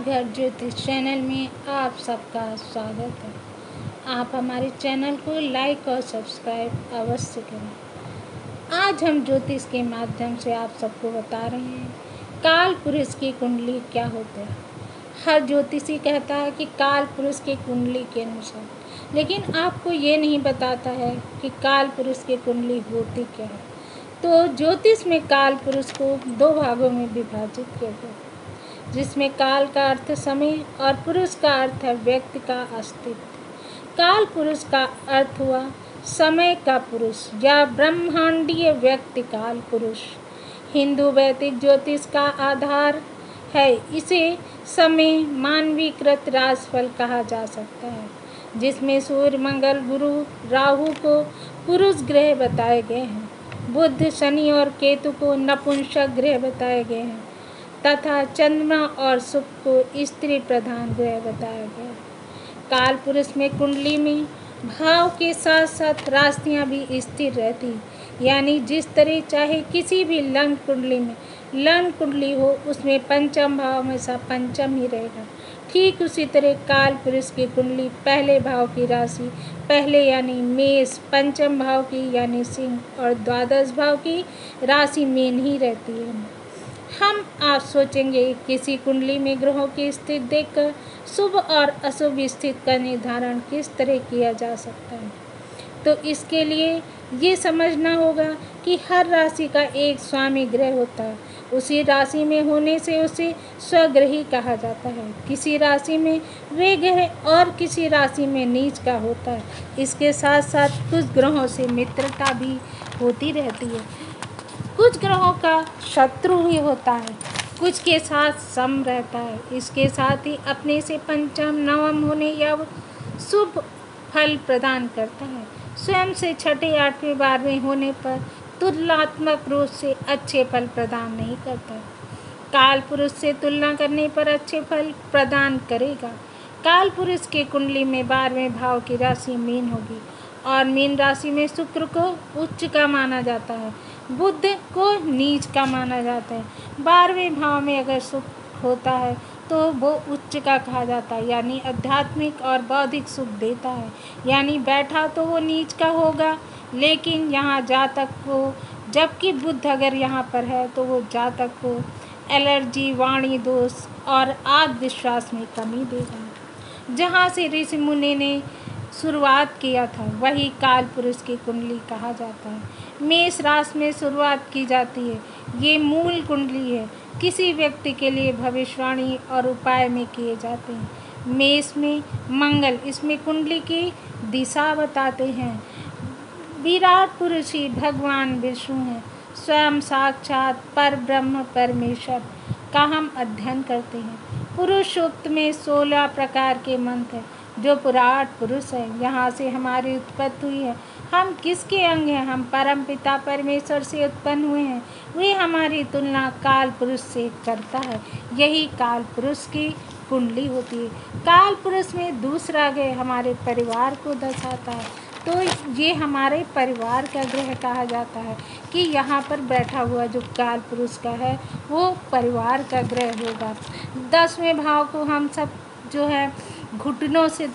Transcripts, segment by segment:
घर ज्योतिष चैनल में आप सबका स्वागत है। आप हमारे चैनल को लाइक और सब्सक्राइब अवश्य करें। आज हम ज्योतिष के माध्यम से आप सबको बता रहे हैं काल पुरुष की कुंडली क्या होता है। हर ज्योतिषी कहता है कि काल पुरुष की कुंडली के अनुसार, लेकिन आपको ये नहीं बताता है कि काल पुरुष की कुंडली होती क्या है। तो ज्योतिष में काल पुरुष को दो भागों में विभाजित किया गया, जिसमें काल का अर्थ समय और पुरुष का अर्थ है व्यक्ति का अस्तित्व। काल पुरुष का अर्थ हुआ समय का पुरुष या ब्रह्मांडीय व्यक्ति काल पुरुष। हिंदू वैदिक ज्योतिष का आधार है। इसे समय मानवीकृत राशिफल कहा जा सकता है, जिसमें सूर्य मंगल गुरु राहु को पुरुष ग्रह बताए गए हैं, बुध शनि और केतु को नपुंसक ग्रह बताए गए हैं तथा चंद्रमा और शुक्र को स्त्री प्रधान ग्रह बताया गया। काल पुरुष में कुंडली में भाव के साथ साथ राशियां भी स्थिर रहती, यानी जिस तरह चाहे किसी भी लग्न कुंडली में लग्न कुंडली हो, उसमें पंचम भाव हमेशा पंचम ही रहेगा। ठीक उसी तरह काल पुरुष की कुंडली पहले भाव की राशि पहले यानी मेष, पंचम भाव की यानी सिंह और द्वादश भाव की राशि मीन ही रहती है। हम आज सोचेंगे किसी कुंडली में ग्रहों की स्थिति देखकर शुभ और अशुभ स्थिति का निर्धारण किस तरह किया जा सकता है। तो इसके लिए ये समझना होगा कि हर राशि का एक स्वामी ग्रह होता है। उसी राशि में होने से उसे स्वग्रही कहा जाता है। किसी राशि में वे ग्रह और किसी राशि में नीच का होता है। इसके साथ साथ कुछ ग्रहों से मित्रता भी होती रहती है, कुछ ग्रहों का शत्रु ही होता है, कुछ के साथ सम रहता है। इसके साथ ही अपने से पंचम नवम होने या शुभ फल प्रदान करता है। स्वयं से छठे आठवें बारहवें होने पर तुलनात्मक रूप से अच्छे फल प्रदान नहीं करता। काल पुरुष से तुलना करने पर अच्छे फल प्रदान करेगा। काल पुरुष की कुंडली में 12वें भाव की राशि मीन होगी और मीन राशि में शुक्र को उच्च का माना जाता है, बुध को नीच का माना जाता है। 12वें भाव में अगर शुक्र होता है तो वो उच्च का कहा जाता है, यानी आध्यात्मिक और बौद्धिक सुख देता है। यानी बैठा तो वो नीच का होगा, लेकिन यहाँ जातक को, जबकि बुध अगर यहाँ पर है तो वो जातक को एलर्जी, वाणी दोष और आत्मविश्वास में कमी देगा। जहाँ से ऋषि मुनि ने शुरुआत किया था वही काल पुरुष की कुंडली कहा जाता है। मेष राशि में शुरुआत की जाती है। ये मूल कुंडली है। किसी व्यक्ति के लिए भविष्यवाणी और उपाय में किए जाते हैं। मेष में मंगल इसमें कुंडली की दिशा बताते हैं। विराट पुरुष ही भगवान विष्णु हैं। स्वयं साक्षात पर ब्रह्म परमेश्वर का हम अध्ययन करते हैं। पुरुष सूक्त में 16 प्रकार के मंत्र हैं जो विराट पुरुष है। यहाँ से हमारी उत्पत्ति हुई है। हम किसके अंग हैं? हम परम पिता परमेश्वर से उत्पन्न हुए हैं। वे हमारी तुलना काल पुरुष से करता है। यही काल पुरुष की कुंडली होती है। काल पुरुष में दूसरा ग्रह हमारे परिवार को दर्शाता है, तो ये हमारे परिवार का ग्रह कहा जाता है कि यहाँ पर बैठा हुआ जो काल पुरुष का है वो परिवार का ग्रह होगा। 10वें भाव को हम सब जो है घुटनों से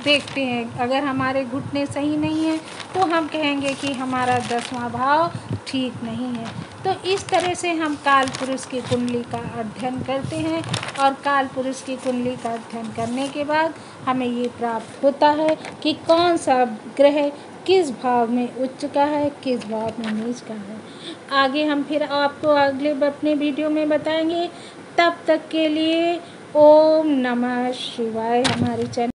देखते हैं। अगर हमारे घुटने सही नहीं हैं तो हम कहेंगे कि हमारा 10वां भाव ठीक नहीं है। तो इस तरह से हम काल पुरुष की कुंडली का अध्ययन करते हैं और काल पुरुष की कुंडली का अध्ययन करने के बाद हमें ये प्राप्त होता है कि कौन सा ग्रह किस भाव में उच्च का है, किस भाव में नीच का है। आगे हम फिर आपको अगले अपने वीडियो में बताएंगे। तब तक के लिए ओम नमः शिवाय। हमारे चैनल